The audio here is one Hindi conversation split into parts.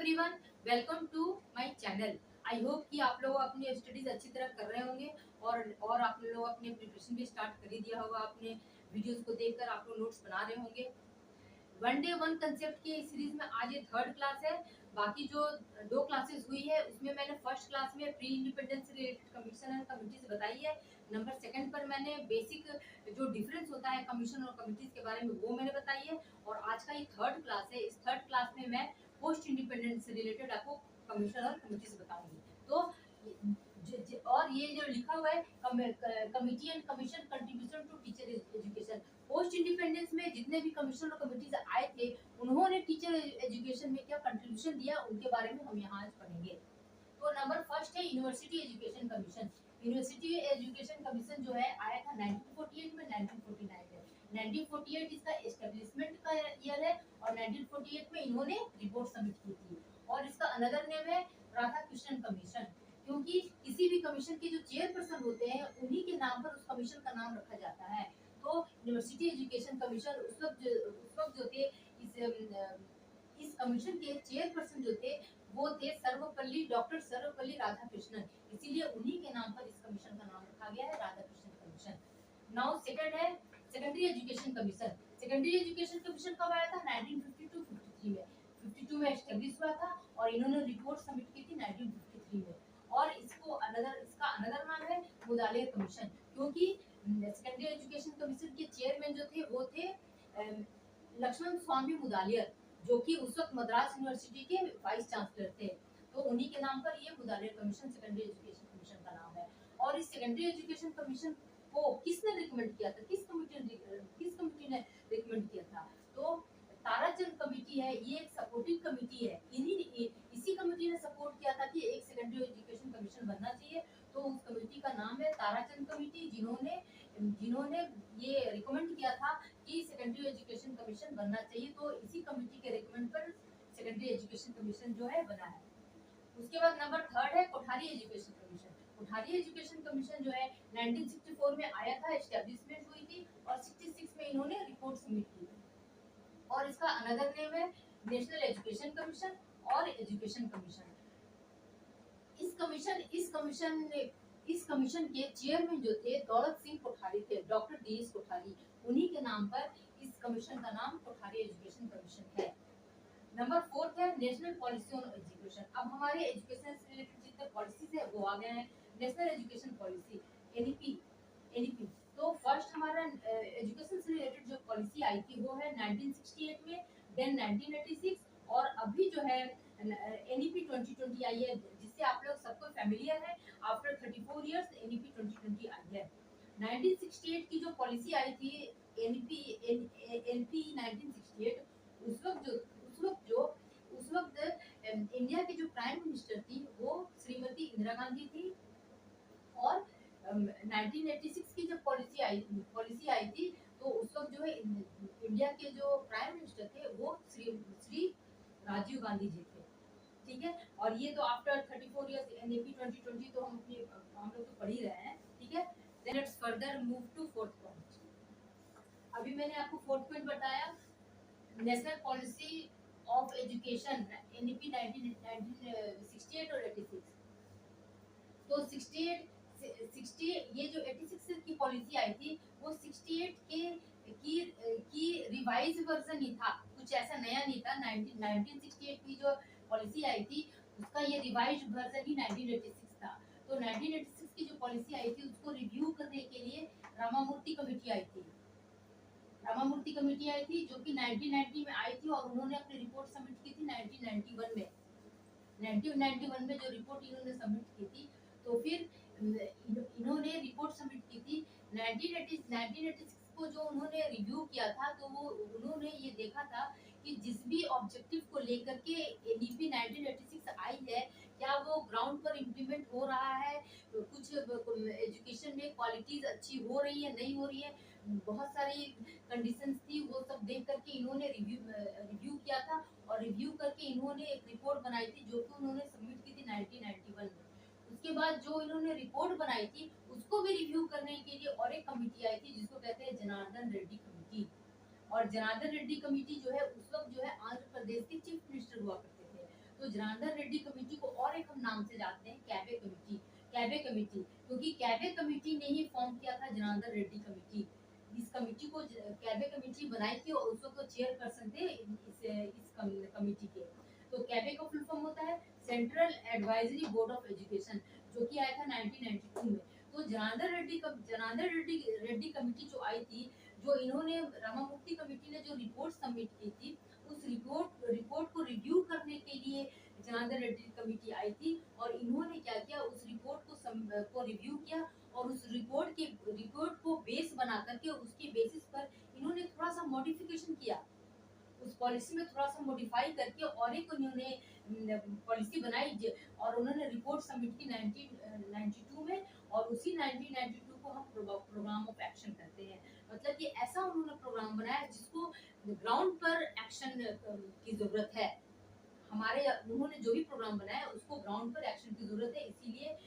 Everyone, welcome to my channel. I hope कि आप लोग अपनी स्टडीज अच्छी तरह कर रहे होंगे और आप लोग अपने प्रिपरेशन भी स्टार्ट कर ही दिया होगा। अपने वीडियोस को देखकर आप लोग नोट्स बना रहे होंगे। वन डे वन कंसेप्ट की सीरीज में आज ये थर्ड क्लास है। बाकी जो दो क्लासेस हुई है उसमें मैंने फर्स्ट क्लास में प्री इंडिपेंडेंस से रिलेटेड कमीशन एंड कमिटीज बताई है। नंबर सेकंड पर मैंने बेसिक जो डिफरेंस होता है कमीशन और कमिटीज के बारे में वो मैंने बताई है। और आज का ये थर्ड क्लास है। इस थर्ड क्लास में मैं पोस्ट इंडिपेंडेंस से रिलेटेड आपको कमीशन और कमिटीज बताऊंगी। तो और ये जो लिखा हुआ है committee and commission contribution to teacher education, post independence में जितने भी कमीशन और कमिटीज आए थे उन्होंने टीचर एजुकेशन में क्या कंट्रीब्यूशन दिया उनके बारे में हम यहाँ आज पढ़ेंगे। तो नंबर फर्स्ट है university education commission. University education commission जो है आया था 1948 में, 1949 में। 1948 इसका एस्टेब्लिशमेंट का ईयर है और 1948 में इन्होंने रिपोर्ट सबमिट की थी। और इसका अनदर नेम है राधा कृष्णन कमीशन, क्योंकि किसी भी कमीशन के जो चेयरपर्सन होते हैं उन्हीं के नाम पर उस कमीशन का नाम रखा जाता है। तो यूनिवर्सिटी एजुकेशन कमीशन उस वक्त जो थे इस कमीशन के चेयरपर्सन जो थे वो थे सर्वपल्ली, डॉक्टर सर्वपल्ली राधाकृष्णन। इसीलिए उन्हीं के नाम पर इस कमीशन का नाम रखा गया है राधाकृष्णन कमीशन। नाउ सेकंड है secondary education commission. Secondary education commission कब आया था? 1952-53 में। 52 में एस्टेब्लिश हुआ था और इन्होंने रिपोर्ट सबमिट की थी 1953 में। और इसका अनदर नाम है मुदालियर कमीशन, क्योंकि सेकेंडरी एजुकेशन कमीशन के चेयरमैन जो थे वो थे लक्ष्मण स्वामी मुदालियर, जो कि उस वक्त मद्रास यूनिवर्सिटी के वाइस चांसलर थे। तो उन्हीं के नाम पर ये Mudaliar commission secondary education commission का नाम है। और इस सेकेंडरी एजुकेशन कमीशन को किसने रिकमेंड किया था? किस कमिटी ने रिकमेंड किया था? तो ताराचंद कमेटी है, ये एक सपोर्टिंग कमेटी है। इसी कमेटी ने सपोर्ट किया था कि एक सेकेंडरी एजुकेशन कमीशन बनना चाहिए। तो उस कमेटी का नाम है ताराचंद कमेटी, जिन्होंने ये रिकमेंड किया था कि सेकेंडरी एजुकेशन कमीशन बनना चाहिए। तो इसी कमेटी के रिकमेंड पर सेकेंडरी एजुकेशन कमीशन जो है बना है। उसके बाद नंबर थर्ड है Kothari education commission. Kothari education commission जो है 1964 में आया था, एस्टेब्लिशमेंट हुई थी और 66 में इन्होंने रिपोर्ट सबमिट की थी। और इसका अनदर नेम है नेशनल एजुकेशन कमीशन और एजुकेशन कमीशन। इस कमीशन के चेयरमैन जो थे दौलत सिंह कोठारी थे, डॉक्टर डी.एस. कोठारी। उन्हीं के नाम पर इस कमीशन का नाम कोठारी एजुकेशन कमीशन है। नंबर फोर्थ है नेशनल पॉलिसी ऑन एजुकेशन। अब हमारे एजुकेशन से रिलेटेड जितने पॉलिसीज है वो आ गए हैं। National education policy NEP. तो फर्स्ट हमारा एजुकेशन से रिलेटेड जो पॉलिसी आई थी वो है 1968 में, देन 1986 और अभी जो है एनईपी 2020 आई है, जिससे आप लोग सबको फैमिलियर है। आफ्टर 34 इयर्स एनईपी 2020 आई है। 1968 की जो पॉलिसी आई थी एनईपी एनपी 1968, उस वक्त इंडिया की जो प्राइम मिनिस्टर थी वो श्रीमती इंदिरा गांधी थी। और 1986 की जब पॉलिसी आई थी तो उस वक्त जो है इंडिया के जो प्राइम मिनिस्टर थे वो श्री राजीव गांधी जी थे। ठीक है, और ये तो आफ्टर 34 इयर्स एनएपी 2020 तो हम लोग तो पढ़ ही रहे हैं। ठीक है, then let's further move to fourth point. अभी मैंने आपको फोर्थ पॉइंट बताया national policy of education NEP 1968 और 86। तो 60 ये जो 86 की पॉलिसी आई थी वो 68 की रिवाइज वर्जन ही था, कुछ ऐसा नया नहीं था। 1968 की जो पॉलिसी आई थी उसका ये रिवाइज वर्जन ही 1986 था। तो 1986 की जो पॉलिसी आई थी उसको रिव्यू करने के लिए रामामूर्ति कमेटी आई थी। रामामूर्ति कमेटी आई थी जो कि 1990 में आई थी और उन्होंने अपनी रिपोर्ट सबमिट की थी 1991 में। 1991 में जो रिपोर्ट इन्होंने सबमिट की थी तो फिर इन्होंने रिपोर्ट सबमिट की थी 1986 को। जो उन्होंने रिव्यू किया था तो वो उन्होंने ये देखा था कि जिस भी ऑब्जेक्टिव को लेकर के एनईपी 1986 आई है क्या वो ग्राउंड पर इम्प्लीमेंट हो रहा है, कुछ एजुकेशन में क्वालिटीज अच्छी हो रही है नहीं हो रही है, बहुत सारी कंडीशंस थी। वो सब देख करके इन्होंने रिव्यू किया था और रिव्यू करके इन्होंने एक रिपोर्ट बनाई थी जो कि उन्होंने सबमिट की थी 1991 में। उसके बाद जो इन्होंने रिपोर्ट बनाई थी उसको भी रिव्यू करने के लिए और एक कमेटी आई थी जिसको कहते हैं जनार्दन रेड्डी कमेटी। और जनार्दन रेड्डी कमेटी जो है उस वक्त जो है आंध्र प्रदेश के चीफ मिनिस्टर हुआ करते थे। तो जनार्दन रेड्डी कमेटी को और एक हम नाम से जानते हैं कैबे कमेटी। कैबे कमेटी क्योंकि कैबे कमेटी ने ही फॉर्म किया था जनार्दन रेड्डी कमेटी। इस कमेटी को कैबे कमेटी बनाई थी और उस वक्त चेयरपर्सन थे इस कमेटी के। तो कैबे का फुल फॉर्म होता है central advisory board of education, जो कि आया था 1992 में। तो जनार्दन रेड्डी कमेटी जो आई थी, जो इन्होंने रामामूर्ति कमेटी ने जो रिपोर्ट सबमिट की थी, उस रिपोर्ट को रिव्यू करने के लिए जनार्दन रेड्डी कमेटी आई थी और इन्होंने क्या किया, उस रिपोर्ट को रिव्यू किया और उस रिपोर्ट को बेस बना करके उसके बेसिस पर इन्होंने थोड़ा सा मॉडिफिकेशन किया, उस पॉलिसी में थोड़ा सा मॉडिफाई करके और एक उन्होंने पॉलिसी बनाई और उन्होंने रिपोर्ट सबमिट की 1992 में। और उसी 1992 को हम प्रोग्राम ऑफ एक्शन करते हैं। मतलब कि ऐसा उन्होंने प्रोग्राम बनाया जिसको ग्राउंड पर एक्शन की जरूरत है। हमारे उन्होंने जो भी प्रोग्राम बनाया उसको ग्राउंड पर एक्शन की जरूरत है, इसीलिए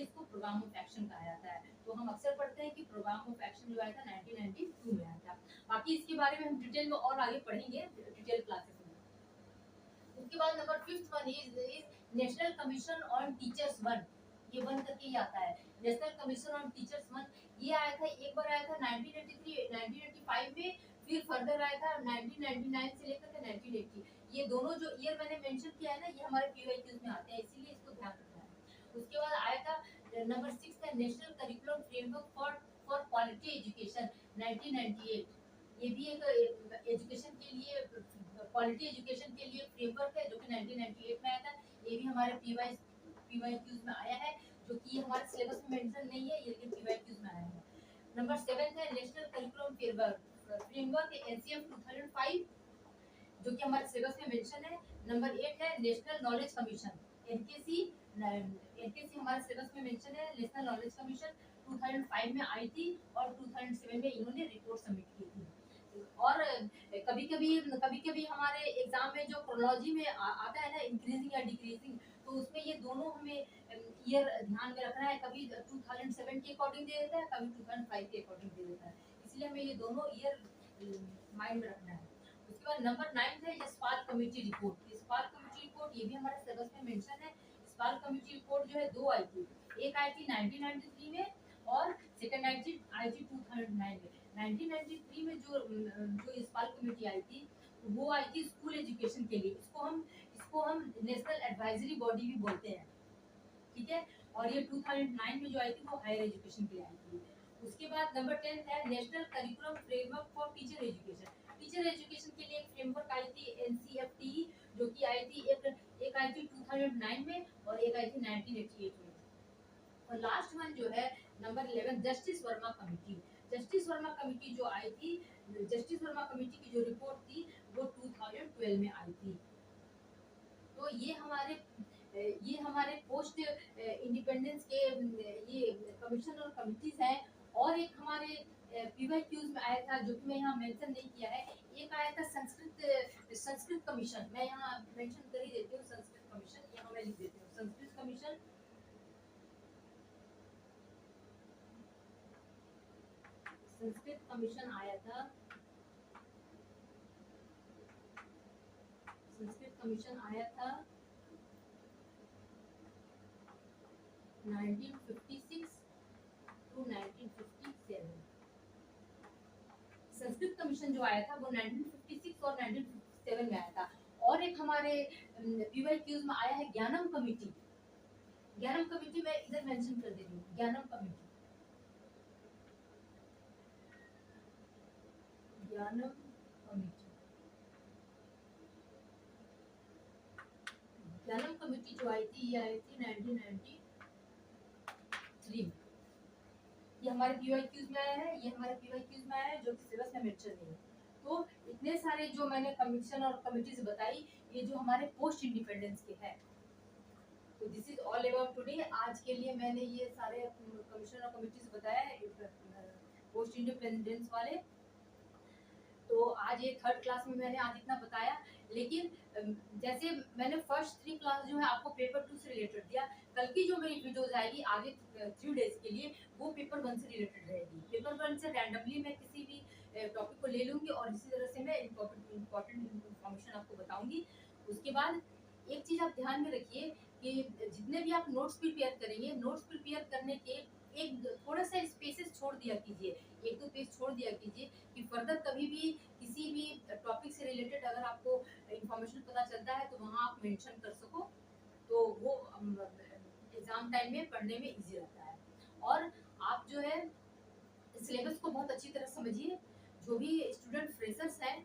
इसको प्रोग्राम ऑफ एक्शन कहा जाता है। तो हम अक्सर पढ़ते हैं कि प्रोग्राम ऑफ एक्शन जो आया था 1992 में आया था। बाकी इसके बारे में हम डिटेल में और आगे पढ़ेंगे डिटेल क्लासेस में। उसके बाद number 5th one is national commission on teachers one. ये वन करके ही आता है national commission on teachers one. ये आया था, एक बार आया था 1983 1985 में, फिर फर्दर आया था 1999 से लेकर के 1980। ये दोनों जो ईयर मैंने मेंशन किया है ना, ये हमारे पीवाईक्यूज में आते हैं, इसीलिए इसको ध्यान रखना है। उसके बाद आया था नंबर 6 है national curriculum framework for quality education 1998। ये भी एक एजुकेशन के लिए, क्वालिटी एजुकेशन के लिए फ्रेमवर्क है, जो कि 1998 में आया था। ये भी हमारे पीवाईक्यूज में आया है, जो कि हमारे सिलेबस में मेंशन नहीं है, ये पीवाईक्यूज में आया है। नंबर 7 है नेशनल करिकुलम फ्रेमवर्क एनसीएफ 2005, जो कि हमारे सिलेबस में मेंशन है। नंबर 8 है नेशनल नॉलेज कमीशन एनकेसी हमारे सिलेबस में मेंशन है। नेशनल नॉलेज कमीशन 2005 में आई थी और 2007 में इन्होंने रिपोर्ट सबमिट की थी। और कभी-कभी हमारे एग्जाम में जो क्रोनोलॉजी में आता है ना, इंक्रीजिंग या डिक्रीजिंग, तो उसमें ये दोनों हमें ईयर ध्यान में रखना है। कभी 2007 के अकॉर्डिंग दे देता है, कभी 2005 के अकॉर्डिंग दे देता है, इसलिए हमें ये दोनों ईयर माइंड में रखना है। उसके बाद नंबर 9 है Yashpal committee report. Yashpal committee report ये भी हमारे सिलेबस में मेंशन है। यशपाल कमेटी रिपोर्ट जो है दो आई थी, एक आई थी 1993 में और सेकंड आई थी 2009 में। 1993 में जो यशपाल कमेटी आई थी, वो आई थी स्कूल एजुकेशन के लिए। इसको हम नेशनल एडवाइजरी बॉडी भी बोलते हैं, ठीक है। और ये 2009 में जो आई थी वो हायर एजुकेशन के लिए आई थी। उसके बाद नंबर 10 है national curriculum framework for teacher education. Teacher education के लिए एक फ्रेमवर्क आई थी एनसीएफटी, जो कि आई थी एक आई थी 2009 में और एक आई थी 1988 में। और लास्ट वन जो है number 11 justice Verma committee. Justice Verma committee जो आई थी, जस्टिस वर्मा कमेटी की जो रिपोर्ट थी वो 2012 में आई थी। तो ये हमारे पोस्ट इंडिपेंडेंस के ये कमीशन और कमिटीज हैं। और एक हमारे पीवाईक्यूज में आया था, जो कि मैं यहाँ मेंशन नहीं किया है, एक आया था संस्कृत कमीशन। मैं यहाँ मेंशन कर ही देती हूँ, संस्कृत कमीशन यहाँ मैं लिख देती हूँ। संस्कृत कमीशन आया था, संस्कृत कमीशन आया था 1956 टू 1957। संस्कृत कमीशन जो आया था वो 1956 और 1957 में आया था। और एक हमारे पीवाईक्यूज में आया है ज्ञानम कमेटी। ज्ञानम कमेटी मैं इधर मेंशन कर दे रही हूँ, ज्ञानम कमेटी। ज्ञानम कमेटी जो आई थी, ये आई थी 1993 में। ये हमारे पीवाईक्यूज में आया है, ये हमारे पीवाईक्यूज में आया है, जो कि सिलेबस में मेंशन नहीं है। तो इतने सारे जो मैंने कमीशन और कमिटीज बताई, ये जो हमारे पोस्ट इंडिपेंडेंस के हैं। तो this is all about today. आज के लिए मैंने ये सारे कमीशन और कमिटीज बताया पोस्ट इंडिपेंडेंस वाले। तो आज ये थर्ड क्लास में मैंने आज इतना बताया, लेकिन जैसे मैंने फर्स्ट 3 क्लास जो है आपको पेपर 2 से रिलेटेड दिया, कल की जो मेरी वीडियोस आएगी आगे 3 डेज के लिए, वो पेपर 1 से रिलेटेड रहेगी। पेपर 1 से रैंडमली मैं किसी भी टॉपिक को ले लूंगी और इसी तरह से मैं इम्पोर्टेंट इन्फॉर्मेशन आपको बताऊंगी। उसके बाद एक चीज आप ध्यान में रखिए कि जितने भी आप नोट्स प्रिपेयर करेंगे, नोट्स प्रिपेयर करने के एक थोड़ा सा स्पेसेस छोड़ दिया कीजिए, एक दो पेज छोड़ दिया कीजिए कि फर्दर कभी भी किसी भी टॉपिक से रिलेटेड अगर आपको इंफॉर्मेशन पता चलता है तो वहाँ आप मेंशन कर सको, तो वो एग्जाम टाइम में पढ़ने में इजी रहता है। और आप जो है सिलेबस को बहुत अच्छी तरह समझिए। जो भी स्टूडेंट फ्रेशर्स हैं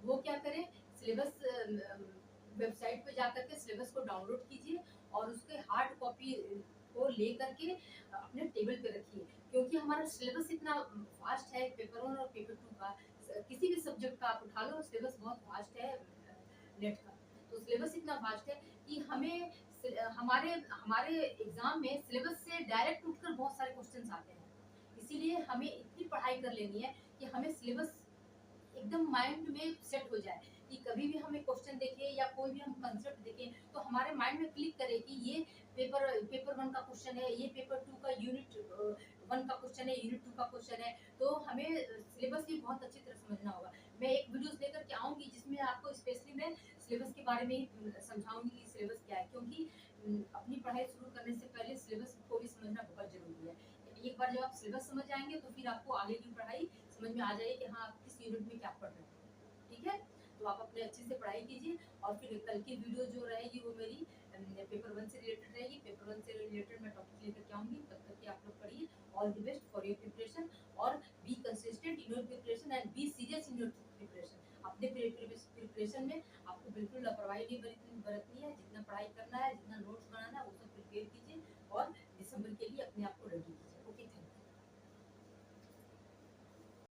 वो क्या करें, सिलेबस वेबसाइट पे जा करके सिलेबस को डाउनलोड कीजिए और उसके हार्ड कॉपी को ले करके अपने टेबल पे रखिए, क्योंकि हमारा सिलेबस इतना वास्ट है, पेपर 1 और पेपर 2 का किसी भी सब्जेक्ट का आप उठा लो, सिलेबस बहुत वास्ट है नेट का। तो सिलेबस इतना वास्ट है कि हमें हमारे हमारे एग्जाम में सिलेबस से डायरेक्ट उठकर बहुत सारे क्वेश्चंस आते हैं। इसीलिए हमें इतनी पढ़ाई कर लेनी है कि हमें सिलेबस एकदम माइंड में सेट हो जाए कि कभी भी हमें क्वेश्चन देखे या कोई भी हम कंसेप्ट देखें तो हमारे माइंड में क्लिक करे कि ये पेपर 1 का क्वेश्चन है, ये पेपर 2 का यूनिट 1 का क्वेश्चन है, यूनिट 2 का क्वेश्चन है। तो हमें सिलेबस भी बहुत अच्छी तरह समझना होगा। मैं एक वीडियोस लेकर के आऊंगी जिसमें आपको स्पेशली मैं सिलेबस के बारे में ही समझाऊंगी कि सिलेबस क्या है, क्योंकि अपनी पढ़ाई शुरू करने से पहले सिलेबस को भी समझना बहुत जरूरी है। एक बार जब आप सिलेबस समझ जाएंगे तो फिर आपको आगे की पढ़ाई समझ में आ जाएगी कि हाँ आप किस यूनिट में क्या पढ़ रहे हैं। ठीक है, तो आप अपने अच्छे से पढ़ाई कीजिए और फिर कल की वीडियो जो रहेगी वो मेरी पेपर 1 से रिलेटेड रहेगी। पेपर 1 से रिलेटेड मैं टॉपिक लेकर के आऊंगी, तब तक के आप लोग पढ़िए। All the best for your preparation और be consistent in your preparation and be serious in your preparation. अपने प्रिपरेशन में आपको बिल्कुल लापरवाही नहीं बरतनी है। जितना पढ़ाई करना है, जितना नोट्स बनाना है वो